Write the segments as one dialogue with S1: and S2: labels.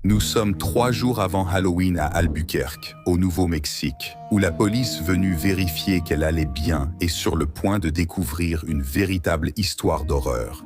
S1: Nous sommes 3 jours avant Halloween à Albuquerque, au Nouveau-Mexique, où la police venue vérifier qu'elle allait bien est sur le point de découvrir une véritable histoire d'horreur.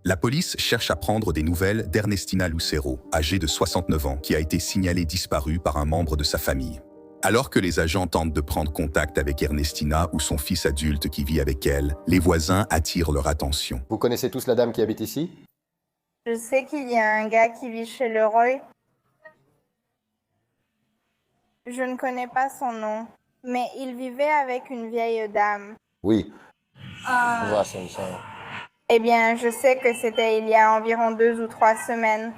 S1: La police cherche à prendre des nouvelles d'Ernestina Lucero, âgée de 69 ans, qui a été signalée disparue par un membre de sa famille. Alors que les agents tentent de prendre contact avec Ernestina ou son fils adulte qui vit avec elle, les voisins attirent leur attention.
S2: Vous connaissez tous la dame qui habite ici?
S3: Je sais qu'il y a un gars qui vit chez Leroy. Je ne connais pas son nom, mais il vivait avec une vieille dame.
S2: Oui. Ouais, ça me semble.
S3: Eh bien, je sais que c'était il y a environ 2 ou 3 semaines.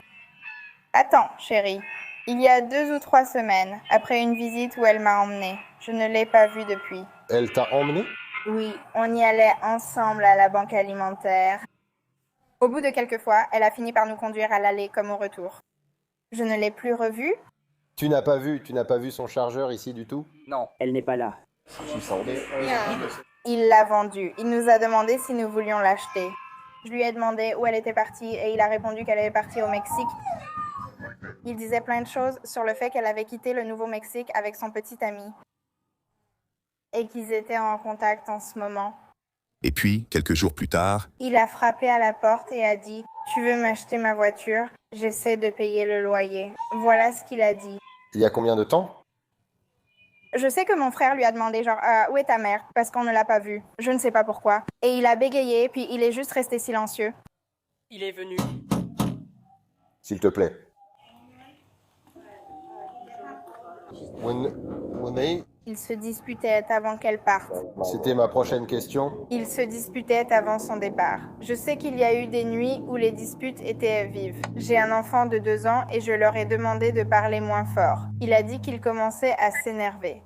S3: Attends, chérie. Il y a 2 ou 3 semaines, après une visite où elle m'a emmenée. Je ne l'ai pas vue depuis.
S2: Elle t'a emmené?
S3: Oui, on y allait ensemble à la banque alimentaire. Au bout de quelques fois, elle a fini par nous conduire à l'aller comme au retour. Je ne l'ai plus revue.
S2: Tu n'as pas vu son chargeur ici du tout?
S4: Non, elle n'est pas là.
S3: Il l'a vendue. Il nous a demandé si nous voulions l'acheter. Je lui ai demandé où elle était partie et il a répondu qu'elle était partie au Mexique. Il disait plein de choses sur le fait qu'elle avait quitté le Nouveau-Mexique avec son petit ami et qu'ils étaient en contact en ce moment.
S1: Et puis, quelques jours plus tard,
S3: Il a frappé à la porte et a dit « Tu veux m'acheter ma voiture? J'essaie de payer le loyer. » Voilà ce qu'il a dit.
S2: Il y a combien de temps?
S3: Je sais que mon frère lui a demandé genre où est ta mère? Parce qu'on ne l'a pas vue. Je ne sais pas pourquoi. Et il a bégayé, puis il est juste resté silencieux.
S4: Il est venu.
S2: S'il te plaît.
S3: Ils se disputaient avant qu'elle parte.
S2: C'était ma prochaine question.
S3: Ils se disputaient avant son départ. Je sais qu'il y a eu des nuits où les disputes étaient vives. J'ai un enfant de 2 ans et je leur ai demandé de parler moins fort. Il a dit qu'il commençait à s'énerver.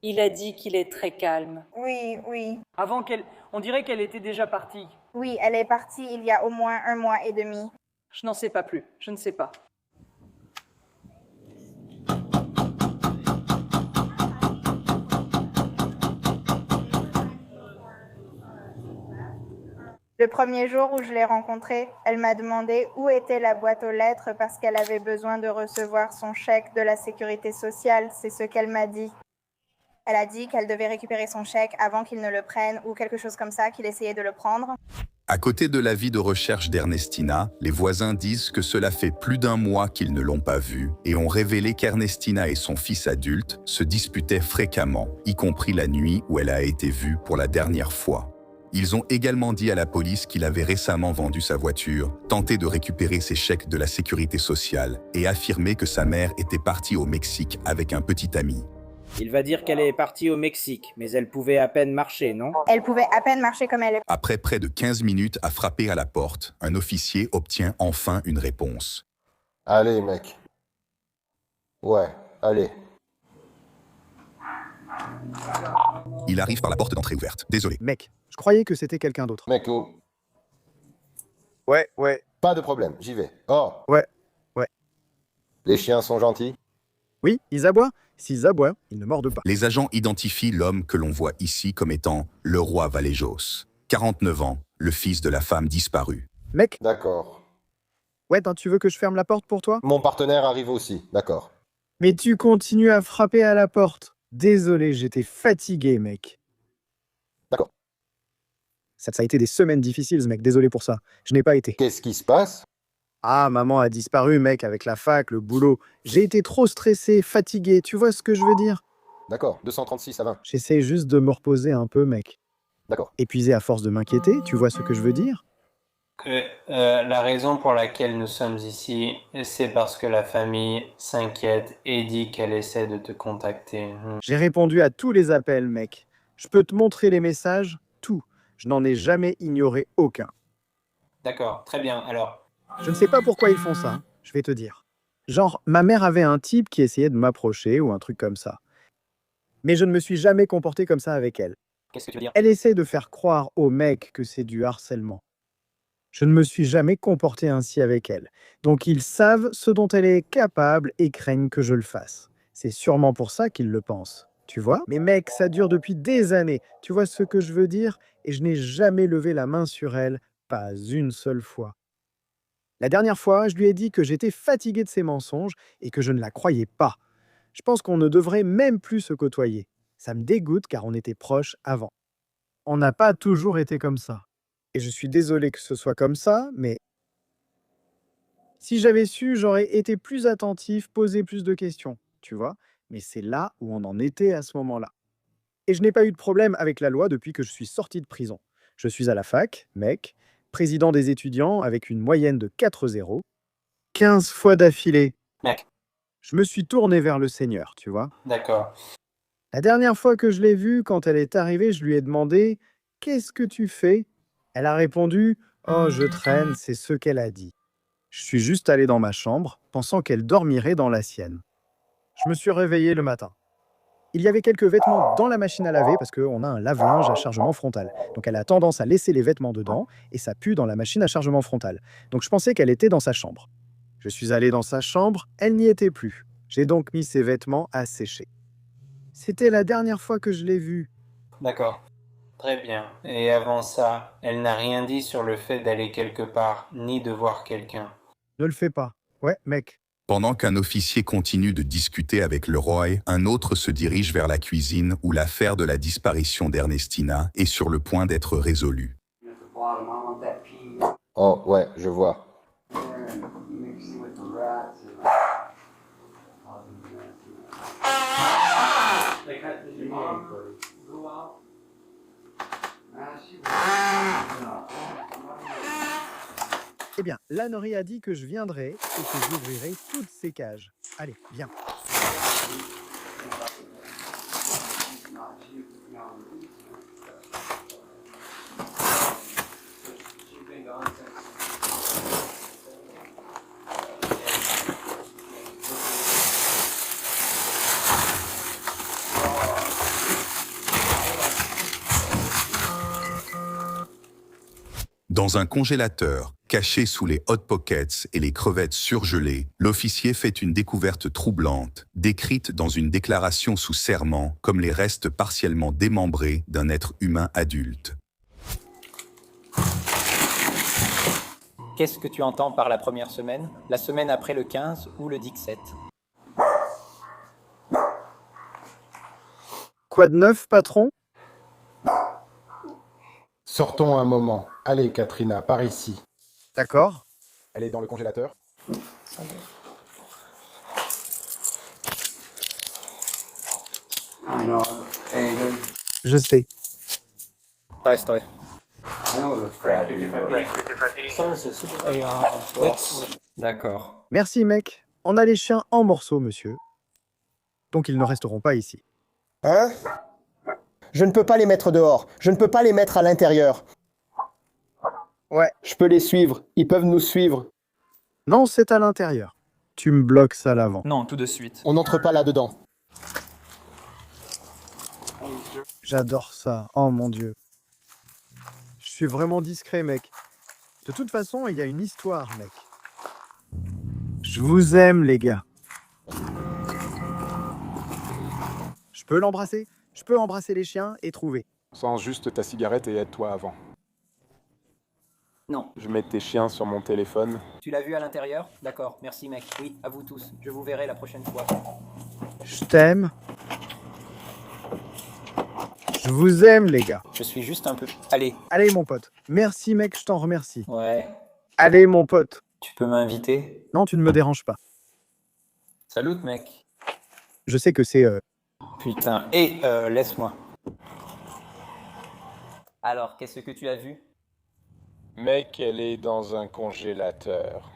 S5: Il a dit qu'il est très calme.
S3: Oui.
S4: Avant qu'elle... On dirait qu'elle était déjà partie.
S3: Oui, elle est partie il y a au moins 1 mois et demi.
S4: Je n'en sais pas plus. Je ne sais pas.
S3: Le premier jour où je l'ai rencontrée, elle m'a demandé où était la boîte aux lettres parce qu'elle avait besoin de recevoir son chèque de la sécurité sociale. C'est ce qu'elle m'a dit. Elle a dit qu'elle devait récupérer son chèque avant qu'il ne le prenne ou quelque chose comme ça, qu'il essayait de le prendre.
S1: à côté de l'avis de recherche d'Ernestina, les voisins disent que cela fait plus d'1 mois qu'ils ne l'ont pas vue et ont révélé qu'Ernestina et son fils adulte se disputaient fréquemment, y compris la nuit où elle a été vue pour la dernière fois. Ils ont également dit à la police qu'il avait récemment vendu sa voiture, tenté de récupérer ses chèques de la sécurité sociale et affirmé que sa mère était partie au Mexique avec un petit ami.
S6: Il va dire qu'elle est partie au Mexique, mais elle pouvait à peine marcher, non?
S3: Elle pouvait à peine marcher comme elle.
S1: Après près de 15 minutes à frapper à la porte, un officier obtient enfin une réponse.
S2: Allez, mec. Ouais, allez.
S1: Il arrive par la porte d'entrée ouverte. Désolé.
S7: Mec, je croyais que c'était quelqu'un d'autre.
S2: Mec, oh,
S7: Ouais.
S2: pas de problème, j'y vais. Oh,
S7: Ouais.
S2: les chiens sont gentils?
S7: Oui, ils aboient. S'ils aboient, ils ne mordent pas.
S1: Les agents identifient l'homme que l'on voit ici comme étant le roi Vallejos, 49 ans, le fils de la femme disparue.
S7: Mec,
S2: D'accord.
S7: ouais, tu veux que je ferme la porte pour toi?
S2: Mon partenaire arrive aussi, d'accord.
S7: Mais tu continues à frapper à la porte. Désolé, j'étais fatigué, mec.
S2: D'accord.
S7: Ça a été des semaines difficiles, mec, désolé pour ça. Je n'ai pas été.
S2: Qu'est-ce qui se passe?
S7: Ah, maman a disparu, mec, avec la fac, le boulot. J'ai été trop stressé, fatigué, tu vois ce que je veux dire?
S2: D'accord, 236 à 20.
S7: J'essaie juste de me reposer un peu, mec.
S2: D'accord.
S7: Épuisé à force de m'inquiéter, tu vois ce que je veux dire?
S8: La raison pour laquelle nous sommes ici, c'est parce que la famille s'inquiète et dit qu'elle essaie de te contacter.
S7: J'ai répondu à tous les appels, mec. Je peux te montrer les messages, tout. Je n'en ai jamais ignoré aucun.
S8: D'accord, très bien. Alors,
S7: Je ne sais pas pourquoi ils font ça, je vais te dire. Genre, ma mère avait un type qui essayait de m'approcher ou un truc comme ça. Mais je ne me suis jamais comporté comme ça avec elle.
S8: qu'est-ce que tu veux dire?
S7: Elle essaie de faire croire au mec que c'est du harcèlement. Je ne me suis jamais comporté ainsi avec elle. Donc ils savent ce dont elle est capable et craignent que je le fasse. C'est sûrement pour ça qu'ils le pensent. Tu vois? Mais mec, ça dure depuis des années. Tu vois ce que je veux dire? Et je n'ai jamais levé la main sur elle, pas une seule fois. La dernière fois, je lui ai dit que j'étais fatigué de ses mensonges et que je ne la croyais pas. Je pense qu'on ne devrait même plus se côtoyer. Ça me dégoûte car on était proches avant. On n'a pas toujours été comme ça. Et je suis désolé que ce soit comme ça, mais si j'avais su, j'aurais été plus attentif, posé plus de questions, tu vois. Mais c'est là où on en était à ce moment-là. Et je n'ai pas eu de problème avec la loi depuis que je suis sorti de prison. Je suis à la fac, mec, président des étudiants avec une moyenne de 4,0, 15 fois d'affilée.
S8: Mec,
S7: Je me suis tourné vers le Seigneur, tu vois.
S8: d'accord.
S7: La dernière fois que je l'ai vue, quand elle est arrivée, je lui ai demandé « Qu'est-ce que tu fais ?» Elle a répondu « Oh, je traîne, c'est ce qu'elle a dit. » Je suis juste allé dans ma chambre, pensant qu'elle dormirait dans la sienne. Je me suis réveillé le matin. Il y avait quelques vêtements dans la machine à laver parce qu'on a un lave-linge à chargement frontal. Donc elle a tendance à laisser les vêtements dedans et ça pue dans la machine à chargement frontal. Donc je pensais qu'elle était dans sa chambre. Je suis allé dans sa chambre, elle n'y était plus. J'ai donc mis ses vêtements à sécher. C'était la dernière fois que je l'ai vue.
S8: D'accord. Très bien. Et avant ça, elle n'a rien dit sur le fait d'aller quelque part, ni de voir quelqu'un.
S7: Ne le fais pas. Ouais, mec.
S1: Pendant qu'un officier continue de discuter avec le roi, un autre se dirige vers la cuisine où l'affaire de la disparition d'Ernestina est sur le point d'être résolue.
S2: Oh, ouais, je vois.
S7: Eh bien, Lannery a dit que je viendrai et que j'ouvrirai toutes ces cages. Allez, viens.
S1: Dans un congélateur, caché sous les hot pockets et les crevettes surgelées, l'officier fait une découverte troublante, décrite dans une déclaration sous serment comme les restes partiellement démembrés d'un être humain adulte.
S9: Qu'est-ce que tu entends par la première semaine, la semaine après le 15 ou le 17?
S7: Quoi de neuf, patron?
S10: Sortons un moment. Allez, Katrina, par ici.
S7: D'accord.
S10: Elle est dans le congélateur.
S7: Je sais.
S9: Reste, ouais. D'accord.
S7: Merci, mec. On a les chiens en morceaux, monsieur. Donc ils ne resteront pas ici.
S11: Hein? Je ne peux pas les mettre dehors. Je ne peux pas les mettre à l'intérieur.
S7: Ouais.
S11: Je peux les suivre. Ils peuvent nous suivre.
S7: Non, c'est à l'intérieur. Tu me bloques ça à l'avant.
S9: Non, tout de suite.
S11: On n'entre pas là-dedans.
S7: J'adore ça. Oh mon Dieu. Je suis vraiment discret, mec. De toute façon, il y a une histoire, mec. Je vous aime, les gars. Je peux l'embrasser? Je peux embrasser les chiens et trouver.
S10: Sans juste ta cigarette et aide-toi avant.
S9: Non.
S10: Je mets tes chiens sur mon téléphone.
S9: Tu l'as vu à l'intérieur? D'accord, merci mec. Oui, à vous tous. Je vous verrai la prochaine fois.
S7: Je t'aime. Je vous aime, les gars.
S9: Je suis juste un peu... Allez.
S7: Allez, mon pote. Merci, mec, je t'en remercie.
S9: Ouais.
S7: Allez, mon pote.
S9: Tu peux m'inviter?
S7: Non, tu ne me déranges pas.
S9: Salut mec.
S7: Je sais que c'est...
S9: Putain. Et laisse-moi. Alors, qu'est-ce que tu as vu?
S10: Mec, elle est dans un congélateur.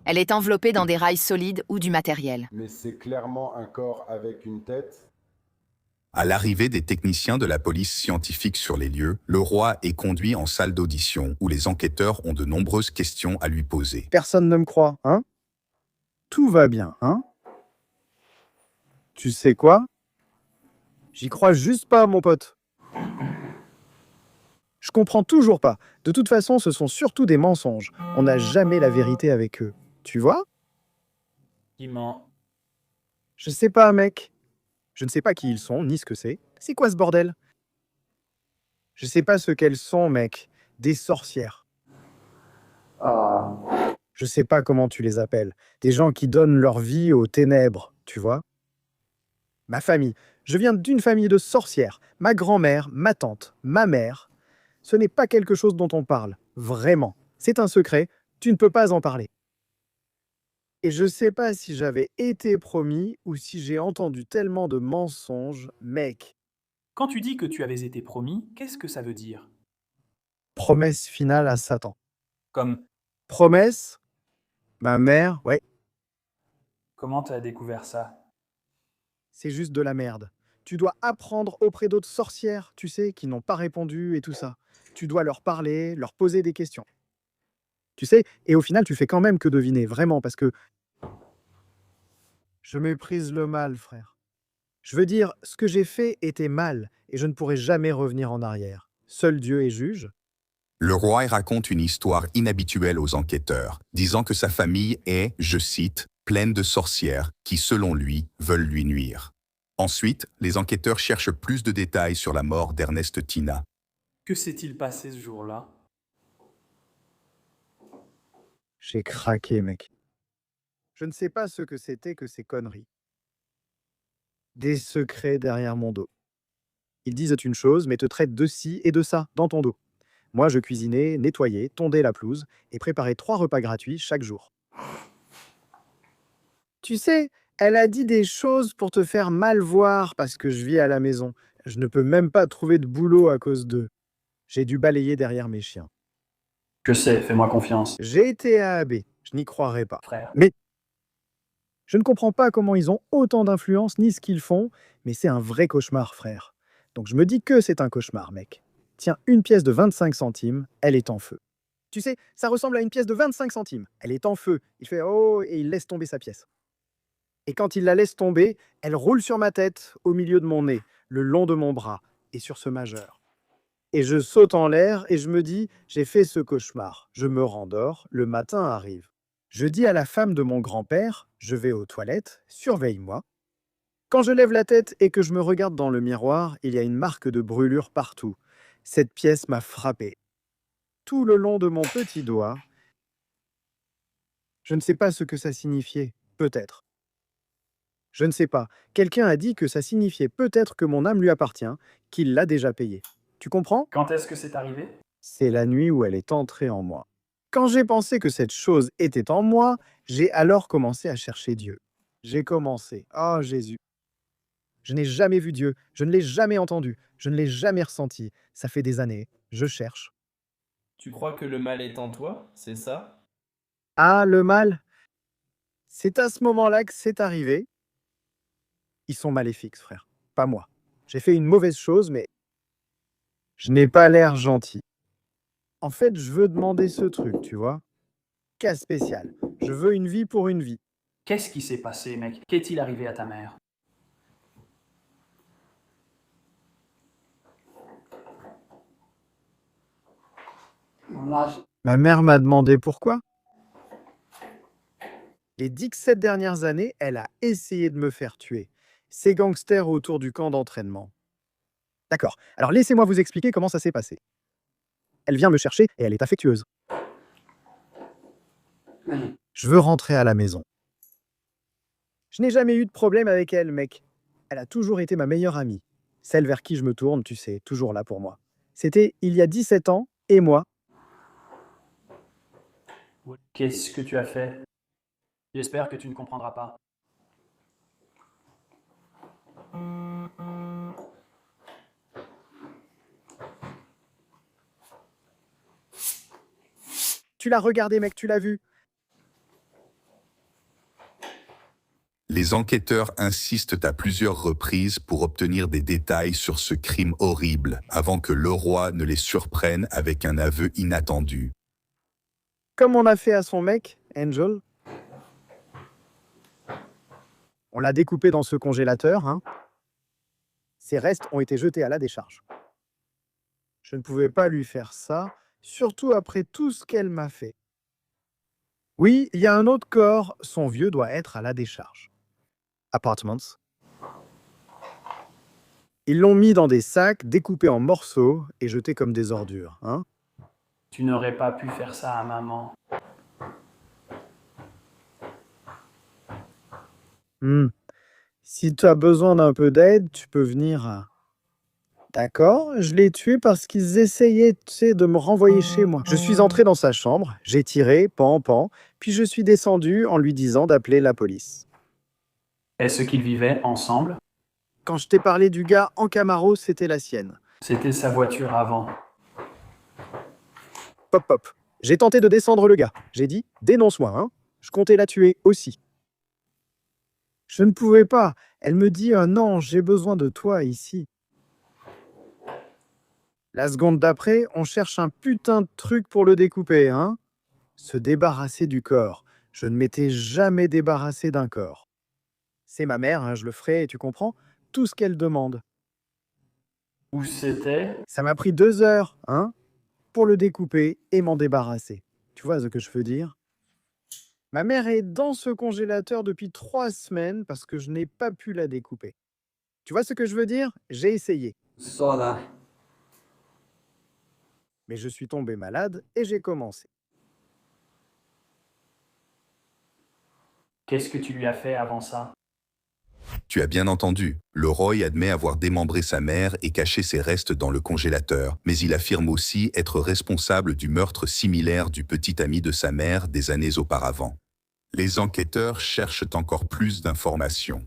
S12: Elle est enveloppée dans des rails solides ou du matériel.
S10: Mais c'est clairement un corps avec une tête.
S1: À l'arrivée des techniciens de la police scientifique sur les lieux, le roi est conduit en salle d'audition où les enquêteurs ont de nombreuses questions à lui poser.
S7: Personne ne me croit, hein? Tout va bien, hein? Tu sais quoi? J'y crois juste pas, mon pote. Je comprends toujours pas. De toute façon, ce sont surtout des mensonges. On n'a jamais la vérité avec eux. Tu vois?
S9: Qui ment?
S7: Je sais pas, mec. Je ne sais pas qui ils sont, ni ce que c'est. C'est quoi ce bordel? Je sais pas ce qu'elles sont, mec. Des sorcières. Je sais pas comment tu les appelles. Des gens qui donnent leur vie aux ténèbres, tu vois? Ma famille. Je viens d'une famille de sorcières. Ma grand-mère, ma tante, ma mère. Ce n'est pas quelque chose dont on parle. Vraiment. C'est un secret. Tu ne peux pas en parler. Et je sais pas si j'avais été promis ou si j'ai entendu tellement de mensonges, mec.
S9: Quand tu dis que tu avais été promis, qu'est-ce que ça veut dire?
S7: Promesse finale à Satan.
S9: Comme
S7: Promesse? Ma mère, ouais,
S9: comment t'as découvert ça?
S7: c'est juste de la merde. Tu dois apprendre auprès d'autres sorcières, tu sais, qui n'ont pas répondu et tout ça. Tu dois leur parler, leur poser des questions. Tu sais, et au final, tu fais quand même que deviner, vraiment, parce que je méprise le mal, frère. Je veux dire, ce que j'ai fait était mal, et je ne pourrai jamais revenir en arrière. Seul Dieu est juge.
S1: Le roi raconte une histoire inhabituelle aux enquêteurs, disant que sa famille est, je cite, pleine de sorcières qui, selon lui, veulent lui nuire. Ensuite, les enquêteurs cherchent plus de détails sur la mort d'Ernestina.
S9: Que s'est-il passé ce jour-là?
S7: J'ai craqué, mec. Je ne sais pas ce que c'était que ces conneries. Des secrets derrière mon dos. Ils disent une chose, mais te traitent de ci et de ça dans ton dos. Moi, je cuisinais, nettoyais, tondais la pelouse et préparais 3 repas gratuits chaque jour. Tu sais, elle a dit des choses pour te faire mal voir parce que je vis à la maison. Je ne peux même pas trouver de boulot à cause d'eux. J'ai dû balayer derrière mes chiens.
S9: Je sais, fais-moi confiance.
S7: J'ai été à AB, je n'y croirais pas.
S9: Frère.
S7: Mais je ne comprends pas comment ils ont autant d'influence ni ce qu'ils font, mais c'est un vrai cauchemar, frère. Donc je me dis que c'est un cauchemar, mec. Tiens, une pièce de 25 centimes, elle est en feu. Tu sais, ça ressemble à une pièce de 25 centimes. Elle est en feu. Il fait oh et il laisse tomber sa pièce. Et quand il la laisse tomber, elle roule sur ma tête, au milieu de mon nez, le long de mon bras et sur ce majeur. Et je saute en l'air et je me dis, j'ai fait ce cauchemar. Je me rendors, le matin arrive. Je dis à la femme de mon grand-père, je vais aux toilettes, surveille-moi. Quand je lève la tête et que je me regarde dans le miroir, il y a une marque de brûlure partout. Cette pièce m'a frappé. Tout le long de mon petit doigt. Je ne sais pas ce que ça signifiait, peut-être. Je ne sais pas. Quelqu'un a dit que ça signifiait peut-être que mon âme lui appartient, qu'il l'a déjà payée. Tu comprends?
S9: Quand est-ce que c'est arrivé?
S7: C'est la nuit où elle est entrée en moi. Quand j'ai pensé que cette chose était en moi, j'ai alors commencé à chercher Dieu. J'ai commencé. Oh Jésus. Je n'ai jamais vu Dieu, je ne l'ai jamais entendu, je ne l'ai jamais ressenti. Ça fait des années, je cherche.
S13: Tu crois que le mal est en toi, c'est ça?
S7: Ah, le mal? C'est à ce moment-là que c'est arrivé. Ils sont maléfiques, frère, pas moi. J'ai fait une mauvaise chose, mais je n'ai pas l'air gentil. En fait, je veux demander ce truc, tu vois. Cas spécial. Je veux une vie pour une vie.
S9: Qu'est-ce qui s'est passé, mec? Qu'est-il arrivé à ta mère?
S7: Ma mère m'a demandé pourquoi. Les 17 dernières années, elle a essayé de me faire tuer. Ces gangsters autour du camp d'entraînement. D'accord, alors laissez-moi vous expliquer comment ça s'est passé. Elle vient me chercher et elle est affectueuse. Je veux rentrer à la maison. Je n'ai jamais eu de problème avec elle, mec. Elle a toujours été ma meilleure amie. Celle vers qui je me tourne, tu sais, toujours là pour moi. C'était il y a 17 ans, et moi.
S9: Qu'est-ce que tu as fait? J'espère que tu ne comprendras pas.
S7: Tu l'as regardé, mec, tu l'as vu.
S1: Les enquêteurs insistent à plusieurs reprises pour obtenir des détails sur ce crime horrible avant que le roi ne les surprenne avec un aveu inattendu.
S7: Comme on a fait à son mec, Angel. On l'a découpé dans ce congélateur, hein. Ses restes ont été jetés à la décharge. Je ne pouvais pas lui faire ça, surtout après tout ce qu'elle m'a fait. Oui, il y a un autre corps, son vieux doit être à la décharge. Apartments. Ils l'ont mis dans des sacs, découpés en morceaux et jetés comme des ordures, hein?
S4: Tu n'aurais pas pu faire ça à maman.
S7: Si tu as besoin d'un peu d'aide, tu peux venir. D'accord, je l'ai tué parce qu'ils essayaient, tu sais, de me renvoyer chez moi. Je suis entré dans sa chambre, j'ai tiré, pan, pan, puis je suis descendu en lui disant d'appeler la police.
S4: Est-ce qu'ils vivaient ensemble?
S7: Quand je t'ai parlé du gars en Camaro, c'était la sienne.
S4: C'était sa voiture avant.
S7: Pop, pop. J'ai tenté de descendre le gars. J'ai dit, dénonce-moi, hein. Je comptais la tuer aussi. Je ne pouvais pas. Elle me dit, non, j'ai besoin de toi ici. La seconde d'après, on cherche un putain de truc pour le découper, hein. Se débarrasser du corps. Je ne m'étais jamais débarrassé d'un corps. C'est ma mère, hein, je le ferai, tu comprends? Tout ce qu'elle demande.
S4: Où c'était?
S7: Ça m'a pris 2 heures, hein, pour le découper et m'en débarrasser. Tu vois ce que je veux dire? Ma mère est dans ce congélateur depuis 3 semaines parce que je n'ai pas pu la découper. Tu vois ce que je veux dire? J'ai essayé. Mais je suis tombé malade et j'ai commencé.
S4: Qu'est-ce que tu lui as fait avant ça?
S1: Tu as bien entendu, Leroy admet avoir démembré sa mère et caché ses restes dans le congélateur, mais il affirme aussi être responsable du meurtre similaire du petit ami de sa mère des années auparavant. Les enquêteurs cherchent encore plus d'informations.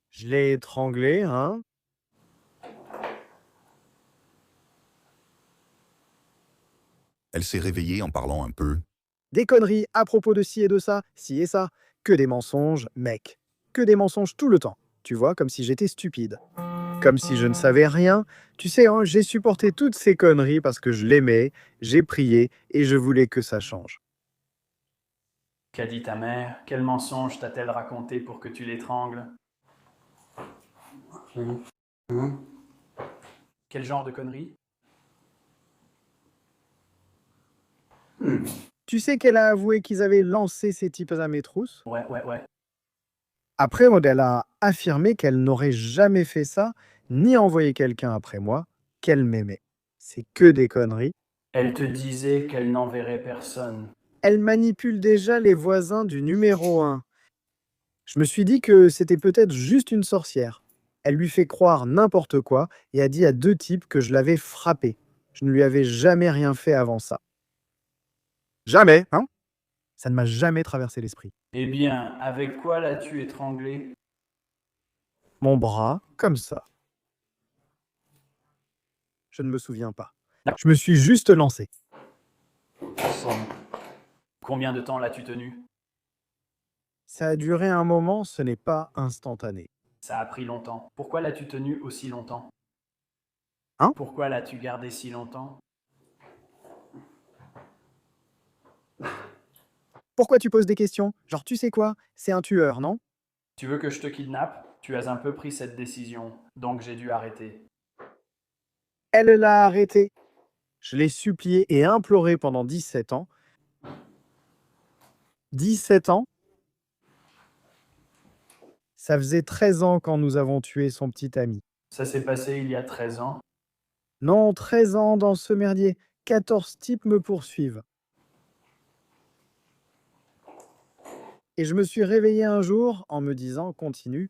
S7: Je l'ai étranglé, hein.
S1: Elle s'est réveillée en parlant un peu.
S7: Des conneries à propos de ci et de ça, ci et ça. Que des mensonges, mec. Que des mensonges tout le temps. Tu vois, comme si j'étais stupide. Comme si je ne savais rien. Tu sais, hein, j'ai supporté toutes ces conneries parce que je l'aimais, j'ai prié et je voulais que ça change.
S4: Qu'a dit ta mère? Quel mensonge t'a-t-elle raconté pour que tu l'étrangles? Quel genre de conneries?
S7: Tu sais qu'elle a avoué qu'ils avaient lancé ces types à mes trousses?
S4: Ouais.
S7: Après, elle a affirmé qu'elle n'aurait jamais fait ça, ni envoyé quelqu'un après moi, qu'elle m'aimait. C'est que des conneries.
S4: Elle te disait qu'elle n'enverrait personne.
S7: Elle manipule déjà les voisins du numéro 1. Je me suis dit que c'était peut-être juste une sorcière. Elle lui fait croire n'importe quoi et a dit à 2 types que je l'avais frappée. Je ne lui avais jamais rien fait avant ça. Jamais, hein? Ça ne m'a jamais traversé l'esprit.
S4: Eh bien, avec quoi l'as-tu étranglé?
S7: Mon bras, comme ça. Je ne me souviens pas. Je me suis juste lancé.
S4: Combien de temps l'as-tu tenu?
S7: Ça a duré un moment, ce n'est pas instantané.
S4: Ça a pris longtemps. Pourquoi l'as-tu tenu aussi longtemps?
S7: Hein?
S4: Pourquoi l'as-tu gardé si longtemps?
S7: Pourquoi tu poses des questions? Genre, tu sais quoi? C'est un tueur, non?
S4: Tu veux que je te kidnappe? Tu as un peu pris cette décision, donc j'ai dû arrêter.
S7: Elle l'a arrêté. Je l'ai supplié et imploré pendant 17 ans. 17 ans? Ça faisait 13 ans quand nous avons tué son petit ami.
S4: Ça s'est passé il y a 13 ans.
S7: Non, 13 ans dans ce merdier. 14 types me poursuivent. Et je me suis réveillé un jour en me disant, continue.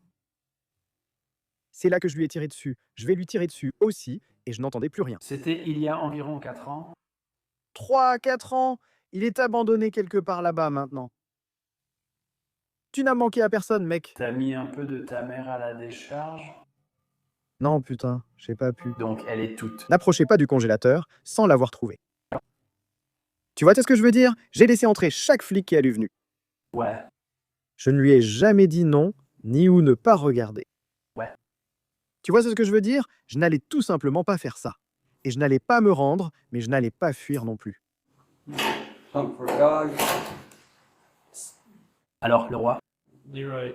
S7: C'est là que je lui ai tiré dessus. Je vais lui tirer dessus aussi, et je n'entendais plus rien.
S4: C'était il y a environ 4 ans.
S7: 3 à 4 ans. Il est abandonné quelque part là-bas maintenant. Tu n'as manqué à personne, mec.
S4: T'as mis un peu de ta mère à la décharge?
S7: Non, putain, j'ai pas pu.
S4: Donc elle est toute.
S7: N'approchez pas du congélateur sans l'avoir trouvé. Tu vois ce que je veux dire? J'ai laissé entrer chaque flic qui est venu.
S4: Ouais.
S7: Je ne lui ai jamais dit non, ni où ne pas regarder.
S4: Ouais.
S7: Tu vois ce que je veux dire? Je n'allais tout simplement pas faire ça. Et je n'allais pas me rendre, mais je n'allais pas fuir non plus.
S4: Alors, le roi?
S13: Leroy,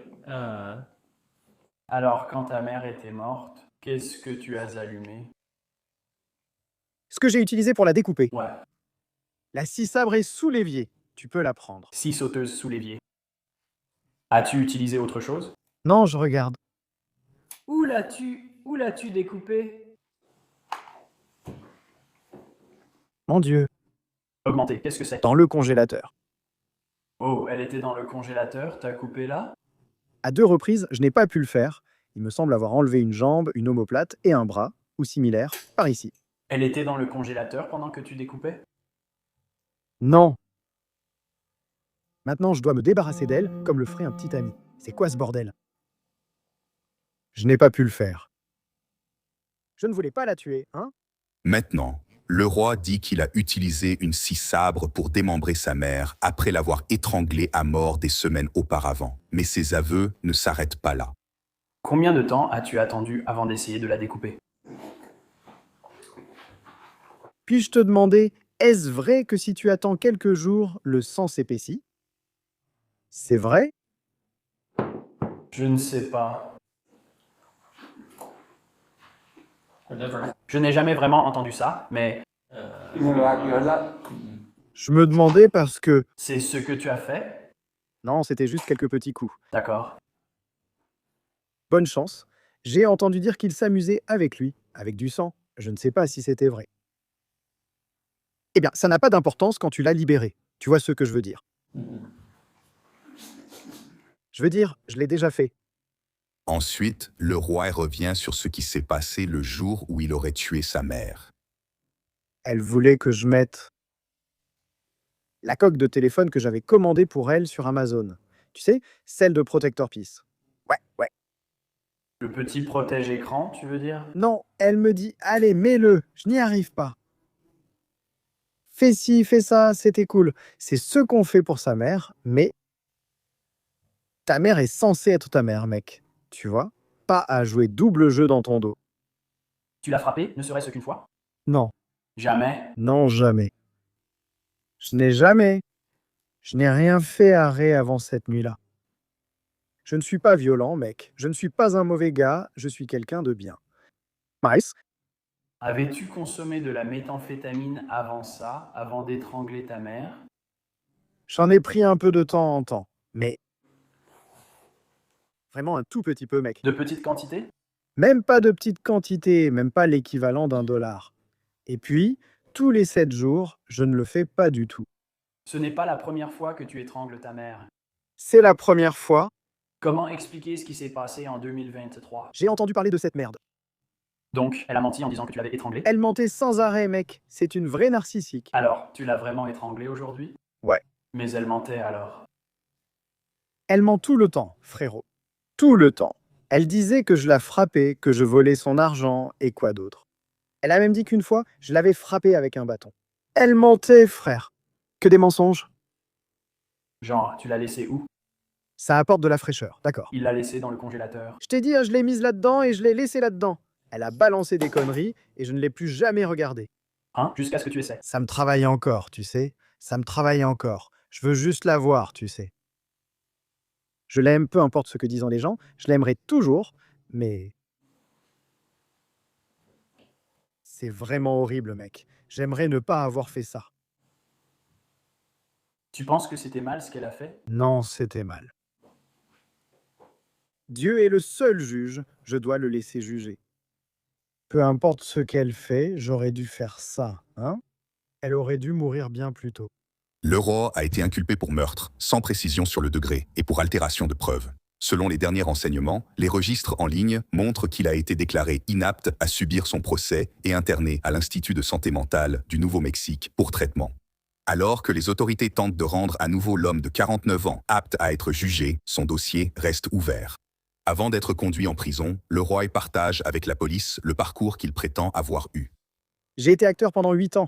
S4: Alors, quand ta mère était morte, qu'est-ce que tu as allumé?
S7: Ce que j'ai utilisé pour la découper.
S4: Ouais.
S7: La scie sabre est sous l'évier. Tu peux la prendre.
S4: 6 sauteuses sous l'évier. As-tu utilisé autre chose?
S7: Non, je regarde.
S4: Où l'as-tu découpé?
S7: Mon Dieu.
S4: Augmenté, qu'est-ce que c'est?
S7: Dans le congélateur.
S4: Oh, elle était dans le congélateur, t'as coupé là?
S7: À 2 reprises, je n'ai pas pu le faire. Il me semble avoir enlevé une jambe, une omoplate et un bras, ou similaire, par ici.
S4: Elle était dans le congélateur pendant que tu découpais?
S7: Non. Maintenant, je dois me débarrasser d'elle, comme le ferait un petit ami. C'est quoi ce bordel? Je n'ai pas pu le faire. Je ne voulais pas la tuer, hein?
S1: Maintenant, le roi dit qu'il a utilisé une scie sabre pour démembrer sa mère après l'avoir étranglée à mort des semaines auparavant. Mais ses aveux ne s'arrêtent pas là.
S4: Combien de temps as-tu attendu avant d'essayer de la découper?
S7: Puis-je te demander, est-ce vrai que si tu attends quelques jours, le sang s'épaissit? C'est vrai?
S4: Je ne sais pas. Je n'ai jamais vraiment entendu ça, mais
S7: Je me demandais parce que...
S4: c'est ce que tu as fait?
S7: Non, c'était juste quelques petits coups.
S4: D'accord.
S7: Bonne chance. J'ai entendu dire qu'il s'amusait avec lui, avec du sang. Je ne sais pas si c'était vrai. Eh bien, ça n'a pas d'importance quand tu l'as libéré. Tu vois ce que je veux dire. Je veux dire, je l'ai déjà fait.
S1: Ensuite, le roi revient sur ce qui s'est passé le jour où il aurait tué sa mère.
S7: Elle voulait que je mette la coque de téléphone que j'avais commandée pour elle sur Amazon. Tu sais, celle de Protector Peace. Ouais.
S4: Le petit protège-écran, tu veux dire?
S7: Non, elle me dit, allez, mets-le, je n'y arrive pas. Fais ci, fais ça, c'était cool. C'est ce qu'on fait pour sa mère, mais ta mère est censée être ta mère, mec. Tu vois? Pas à jouer double jeu dans ton dos.
S4: Tu l'as frappé, ne serait-ce qu'une fois?
S7: Non,
S4: Jamais.
S7: non, jamais. Je n'ai rien fait à Ray avant cette nuit-là. Je ne suis pas violent, mec. Je ne suis pas un mauvais gars, je suis quelqu'un de bien. Miles,
S4: Avais-tu consommé de la méthamphétamine avant ça, avant d'étrangler ta mère?
S7: j'en ai pris un peu de temps en temps, mais vraiment un tout petit peu, mec.
S4: De petites quantités?
S7: Même pas de petite quantité, même pas l'équivalent d'1 $. Et puis, tous les 7 jours, je ne le fais pas du tout.
S4: Ce n'est pas la première fois que tu étrangles ta mère.
S7: C'est la première fois.
S4: Comment expliquer ce qui s'est passé en 2023?
S7: J'ai entendu parler de cette merde.
S4: Donc, elle a menti en disant que tu l'avais étranglée?
S7: Elle mentait sans arrêt, mec. C'est une vraie narcissique.
S4: Alors, tu l'as vraiment étranglée aujourd'hui?
S7: Ouais.
S4: Mais elle mentait alors.
S7: Elle ment tout le temps, frérot. Tout le temps. Elle disait que je la frappais, que je volais son argent et quoi d'autre. Elle a même dit qu'une fois, je l'avais frappée avec un bâton. Elle mentait, frère. Que des mensonges.
S4: Genre, tu l'as laissée où?
S7: Ça apporte de la fraîcheur, d'accord.
S4: Il l'a laissée dans le congélateur.
S7: Je t'ai dit, je l'ai mise là-dedans et je l'ai laissée là-dedans. Elle a balancé des conneries et je ne l'ai plus jamais regardée.
S4: Hein? Jusqu'à ce que tu essaies.
S7: Ça me travaille encore, tu sais. Ça me travaille encore. Je veux juste la voir, tu sais. Je l'aime, peu importe ce que disent les gens. Je l'aimerai toujours, mais... C'est vraiment horrible, mec. J'aimerais ne pas avoir fait ça.
S4: Tu penses que c'était mal ce qu'elle a fait?
S7: Non, c'était mal. Dieu est le seul juge, je dois le laisser juger. Peu importe ce qu'elle fait, j'aurais dû faire ça, hein? Elle aurait dû mourir bien plus tôt.
S1: Le roi a été inculpé pour meurtre, sans précision sur le degré, et pour altération de preuves. Selon les derniers renseignements, les registres en ligne montrent qu'il a été déclaré inapte à subir son procès et interné à l'Institut de santé mentale du Nouveau-Mexique pour traitement. Alors que les autorités tentent de rendre à nouveau l'homme de 49 ans apte à être jugé, son dossier reste ouvert. Avant d'être conduit en prison, le roi partage avec la police le parcours qu'il prétend avoir eu.
S7: J'ai été acteur pendant 8 ans.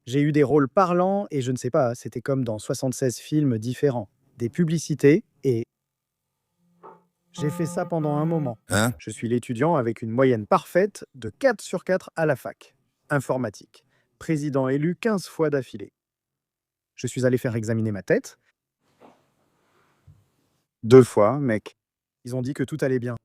S7: J'ai eu des rôles parlants et je ne sais pas, c'était comme dans 76 films différents. Des publicités et... J'ai fait ça pendant un moment.
S1: Hein?
S7: Je suis l'étudiant avec une moyenne parfaite de 4 sur 4 à la fac. Informatique. Président élu 15 fois d'affilée. Je suis allé faire examiner ma tête. 2 fois, mec. Ils ont dit que tout allait bien.